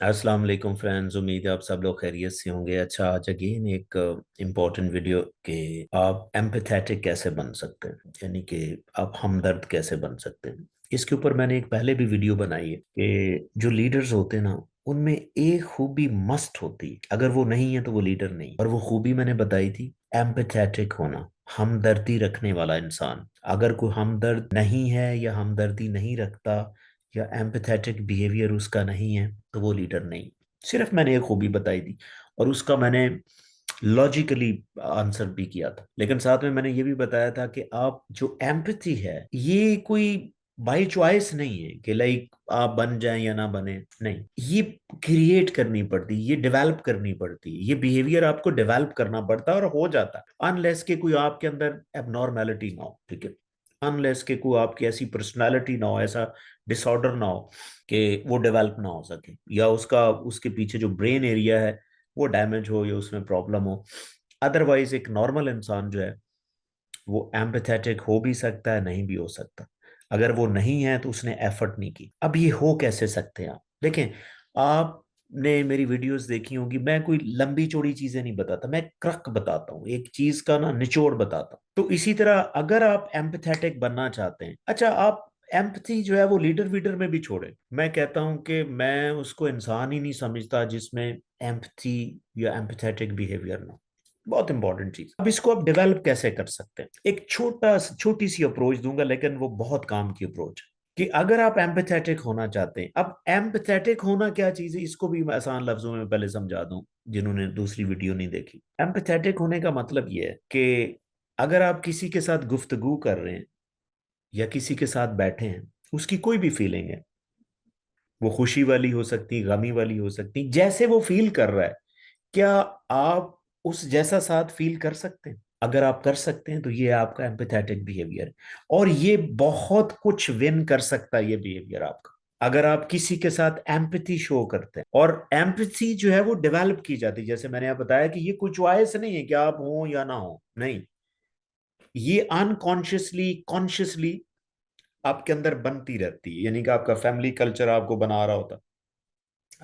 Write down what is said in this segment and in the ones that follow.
अस्सलाम वालेकुम फ्रेंड्स। उम्मीद है आप सब लोग खैरियत से होंगे। अच्छा, आज अगेन एक इम्पोर्टेंट वीडियो कि आप एम्पैथेटिक कैसे बन सकते हैं, यानी कि आप हमदर्द कैसे बन सकते हैं। इसके ऊपर मैंने एक पहले भी वीडियो बनाई है कि जो लीडर्स होते हैं ना, उनमें एक खूबी मस्ट होती है, अगर वो नहीं है तो वो लीडर नहीं। और वो खूबी मैंने बताई थी एम्पैथेटिक होना, हमदर्दी रखने वाला इंसान। अगर कोई हमदर्द नहीं है या हमदर्दी नहीं रखता या एम्पैथेटिक बिहेवियर उसका नहीं है तो वो लीडर नहीं। सिर्फ मैंने एक खूबी बताई थी और उसका मैंने लॉजिकली आंसर भी किया था, लेकिन साथ में मैंने ये भी बताया था कि आप जो एम्पैथी है ये कोई बाई चॉइस नहीं है कि लाइक आप बन जाएं या ना बने। नहीं, ये क्रिएट करनी पड़ती है, ये डेवलप करनी पड़ती है, ये बिहेवियर आपको डेवलप करना पड़ता है और हो जाता है अनलेस के कोई आपके अंदर एबनॉर्मेलिटी ना हो। ठीक है, अनलेस के कोई आपकी ऐसी पर्सनालिटी ना हो, ऐसा डिसऑर्डर ना हो कि वो डेवलप ना हो सके, या उसका उसके पीछे जो ब्रेन एरिया है वो डैमेज हो या उसमें प्रॉब्लम हो। अदरवाइज एक नॉर्मल इंसान जो है वो एम्पैथेटिक हो भी सकता है, नहीं भी हो सकता। अगर वो नहीं है तो उसने एफर्ट नहीं की। अब ये हो कैसे सकते हैं आप देखें। आपने मेरी वीडियोस देखी होंगी, मैं कोई लंबी चौड़ी चीजें नहीं बताता, मैं क्रक बताता हूँ, एक चीज का ना निचोड़ बताता हूँ। तो इसी तरह अगर आप एम्पैथेटिक बनना चाहते हैं, अच्छा, आप एम्पथी जो है वो लीडर वीडर में भी छोड़े। मैं कहता हूं कि मैं उसको इंसान ही नहीं समझता जिसमें एम्पथी या एम्पथेटिक बिहेवियर ना। बहुत इंपॉर्टेंट चीज। अब इसको आप डेवलप कैसे कर सकते हैं, एक छोटी सी अप्रोच दूंगा, लेकिन वो बहुत काम की अप्रोच है। कि अगर आप एम्पथेटिक होना चाहते हैं, अब एम्पथेटिक होना क्या चीज है इसको भी मैं आसान लफ्जों में पहले समझा दूं जिन्होंने दूसरी वीडियो नहीं देखी। एम्पथेटिक होने का मतलब ये है कि अगर आप किसी के साथ गुफ्तगू कर रहे हैं या किसी के साथ बैठे हैं, उसकी कोई भी फीलिंग है, वो खुशी वाली हो सकती, गमी वाली हो सकती, जैसे वो फील कर रहा है, क्या आप उस जैसा साथ फील कर सकते हैं? अगर आप कर सकते हैं तो ये आपका एम्पैथेटिक बिहेवियर है। और ये बहुत कुछ विन कर सकता है ये बिहेवियर आपका, अगर आप किसी के साथ एम्पैथी शो करते हैं। और एम्पैथी जो है वो डेवलप की जाती है, जैसे मैंने आप बताया कि ये कुछ चॉइस नहीं है कि आप हो या ना हो, नहीं, ये अनकॉन्शियसली कॉन्शियसली आपके अंदर बनती रहती है। यानी कि आपका फैमिली कल्चर आपको बना रहा होता,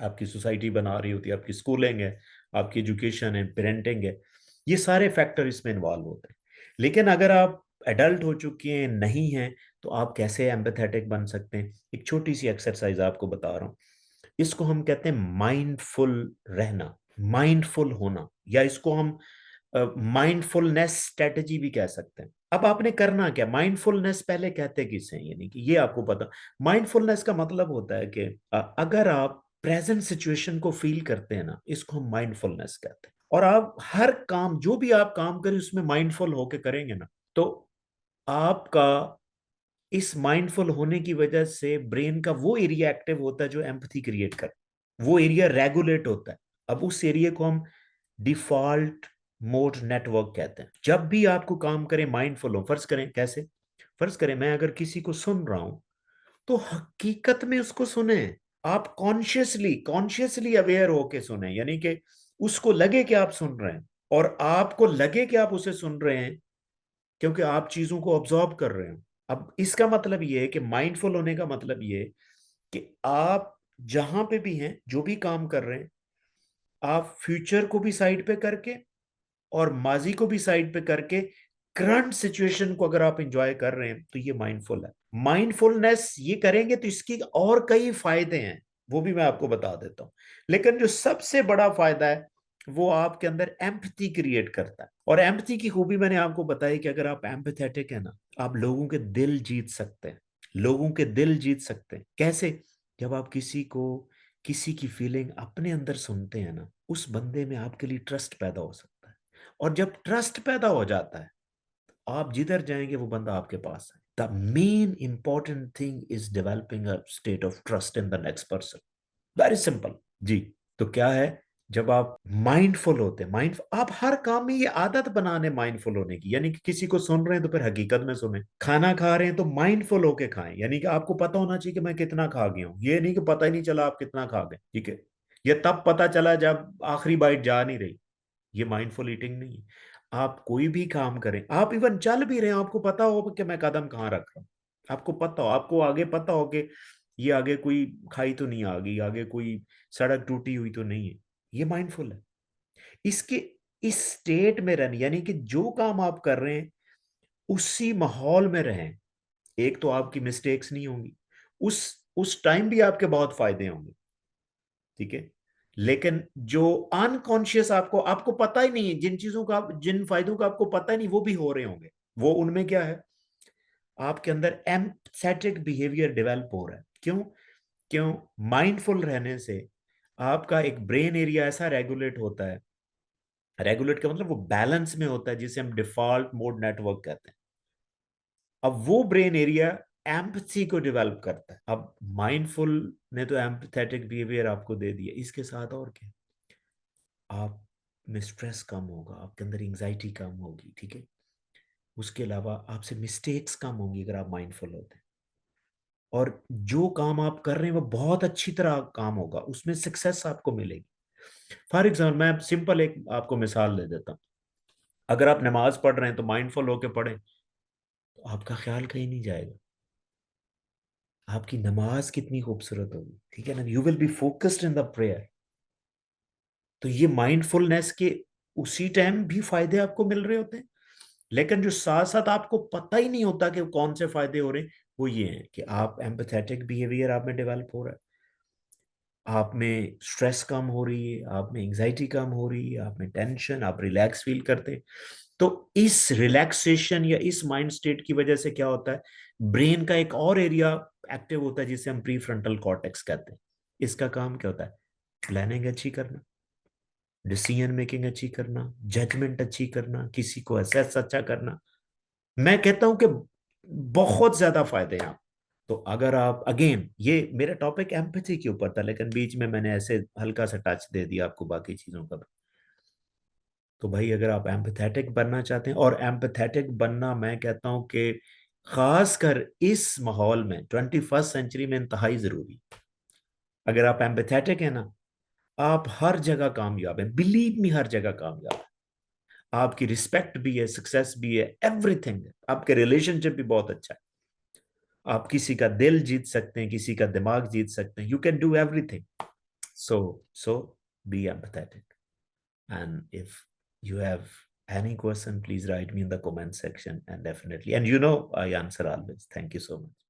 आपकी सोसाइटी बना रही होती है, आपकी स्कूलिंग है, आपकी एजुकेशन है, पेरेंटिंग है, ये सारे फैक्टर इसमें इन्वॉल्व होते हैं। लेकिन अगर आप एडल्ट हो चुके हैं, नहीं हैं, तो आप कैसे एम्पैथेटिक बन सकते हैं? एक छोटी सी एक्सरसाइज आपको बता रहा हूँ। इसको हम कहते हैं माइंडफुल रहना, माइंडफुल होना, या इसको हम माइंडफुलनेस स्ट्रेटजी भी कह सकते हैं। अब आपने करना क्या, माइंडफुलनेस पहले कहते किसे हैं, यानी कि ये आपको पता। माइंडफुलनेस का मतलब होता है कि अगर आप प्रेजेंट सिचुएशन को फील करते हैं ना, इसको हम माइंडफुलनेस कहते हैं। और आप हर काम, जो भी आप काम करें उसमें माइंडफुल होके करेंगे ना, तो आपका इस माइंडफुल होने की वजह से ब्रेन का वो एरिया एक्टिव होता है जो एम्पथी क्रिएट कर, वो एरिया रेगुलेट होता है। अब उस एरिया को हम डिफॉल्ट मोड नेटवर्क कहते हैं। जब भी आपको काम करें माइंडफुल हो, फर्ज करें कैसे, फर्ज करें मैं अगर किसी को सुन रहा हूं तो हकीकत में उसको सुने। आप कॉन्शियसली कॉन्शियसली अवेयर होके सुने, यानी कि उसको लगे कि आप सुन रहे हैं, और आपको लगे कि आप उसे सुन रहे हैं क्योंकि आप चीजों को ऑब्जॉर्व कर रहे हो। अब इसका मतलब ये है कि माइंडफुल होने का मतलब ये है कि आप जहां पे भी हैं, जो भी काम कर रहे हैं, आप फ्यूचर को भी साइड पे करके और माजी को भी साइड पे करके करंट सिचुएशन को अगर आप एंजॉय कर रहे हैं तो ये माइंडफुल है। माइंडफुलनेस ये करेंगे तो इसकी और कई फायदे हैं, वो भी मैं आपको बता देता हूं। लेकिन जो सबसे बड़ा फायदा है वो आपके अंदर एम्पथी क्रिएट करता है। और एम्पथी की खूबी मैंने आपको बताई कि अगर आप एम्पथेटिक है ना, आप लोगों के दिल जीत सकते हैं। लोगों के दिल जीत सकते हैं कैसे? जब आप किसी को, किसी की फीलिंग अपने अंदर सुनते हैं ना, उस बंदे में आपके लिए ट्रस्ट पैदा हो सकता है। और जब ट्रस्ट पैदा हो जाता है, आप जिधर जाएंगे वो बंदा आपके पास है। The main important thing is developing a state of trust in the next person. Very simple जी। तो क्या है, जब आप माइंडफुल होते हैं, माइंड आप हर काम में ये आदत बनाने माइंडफुल होने की, यानी कि किसी को सुन रहे हैं तो फिर हकीकत में सुने। खाना खा रहे हैं तो माइंडफुल होके खाएं, यानी कि आपको पता होना चाहिए कि मैं कितना खा गया हूं, ये नहीं कि पता ही नहीं चला आप कितना खा गए। ठीक है, ये तब पता चला जब आखिरी बाइट जा नहीं रही, ये माइंडफुल ईटिंग नहीं है। आप कोई भी काम करें, आप इवन चल भी रहे हैं, आपको पता हो कि मैं कदम कहाँ रख रहा हूँ, आपको पता हो, आपको आगे पता हो कि ये आगे कोई खाई तो नहीं आ गई, आगे कोई सड़क टूटी हुई तो नहीं है, ये माइंडफुल है। इसके इस स्टेट में रहने, यानी कि जो काम आप कर रहे हैं उसी माहौल में रहें। एक तो आपकी मिस्टेक्स नहीं होंगी, उस टाइम भी आपके बहुत फायदे होंगे, ठीक है। लेकिन जो अनकॉन्शियस आपको आपको पता ही नहीं है, जिन चीजों का जिन फायदों का आपको पता ही नहीं, वो भी हो रहे होंगे। वो उनमें क्या है, आपके अंदर एम्पथेटिक बिहेवियर डेवलप हो रहा है। क्यों? क्यों? माइंडफुल रहने से आपका एक ब्रेन एरिया ऐसा रेगुलेट होता है, रेगुलेट का मतलब वो बैलेंस में होता है, जिसे हम डिफॉल्ट मोड नेटवर्क कहते हैं। अब वो ब्रेन एरिया एम्पथी को डेवलप करता है। अब माइंडफुल ने तो एम्पथेटिक बिहेवियर आपको दे दिया, इसके साथ और क्या, आप में स्ट्रेस कम होगा, आपके अंदर एंजाइटी कम होगी, ठीक है। उसके अलावा आपसे मिस्टेक्स कम होंगी अगर आप माइंडफुल होते हैं। और जो काम आप कर रहे हैं वो बहुत अच्छी तरह काम होगा, उसमें सक्सेस आपको मिलेगी। फॉर एग्जाम्पल, मैं सिंपल एक आपको मिसाल दे देता हूँ। अगर आप नमाज पढ़ रहे हैं तो माइंडफुल होकर पढ़ें, तो आपका ख्याल कहीं नहीं जाएगा, आपकी नमाज कितनी खूबसूरत होगी, ठीक है ना, you will be focused in the prayer. तो ये माइंडफुलनेस के उसी टाइम भी फायदे आपको मिल रहे होते हैं, लेकिन जो साथ साथ आपको पता ही नहीं होता कि कौन से फायदे हो रहे हैं, वो ये हैं कि आप एम्पथेटिक बिहेवियर आप में डेवलप हो रहा है, आप में स्ट्रेस कम हो रही है, आप में एंजाइटी कम हो रही है, आप में टेंशन, आप रिलैक्स फील करते हैं। तो इस रिलैक्सेशन या इस माइंड स्टेट की वजह से क्या होता है, ब्रेन का एक और एरिया एक्टिव होता है जिसे हम प्री फ्रंटल कॉर्टेक्स कहते हैं। इसका काम क्या होता है? प्लानिंग अच्छी करना, डिसीजन मेकिंग अच्छी करना, जजमेंट अच्छी करना, किसी को असेस अच्छा करना। मैं कहता हूं कि बहुत ज्यादा फायदे हैं आप। तो अगर आप, अगेन ये मेरा टॉपिक एम्पैथी के ऊपर था, लेकिन बीच में मैंने ऐसे हल्का सा टच दे दिया आपको बाकी चीजों का। तो भाई अगर आप एम्पैथेटिक बनना चाहते हैं, और एम्पैथेटिक बनना मैं कहता हूं कि खासकर इस माहौल में 21st सेंचुरी में इंतहाई जरूरी। अगर आप एम्पैथेटिक है ना, आप हर जगह कामयाब है, बिलीव मी, हर जगह कामयाब है। आपकी रिस्पेक्ट भी है, सक्सेस भी है, एवरीथिंग है, आपके रिलेशनशिप भी बहुत अच्छा है। आप किसी का दिल जीत सकते हैं, किसी का दिमाग जीत सकते हैं, you can do everything. So be empathetic. And if you have any question, please write me in the comment section, and definitely, and you know, I answer always. Thank you so much.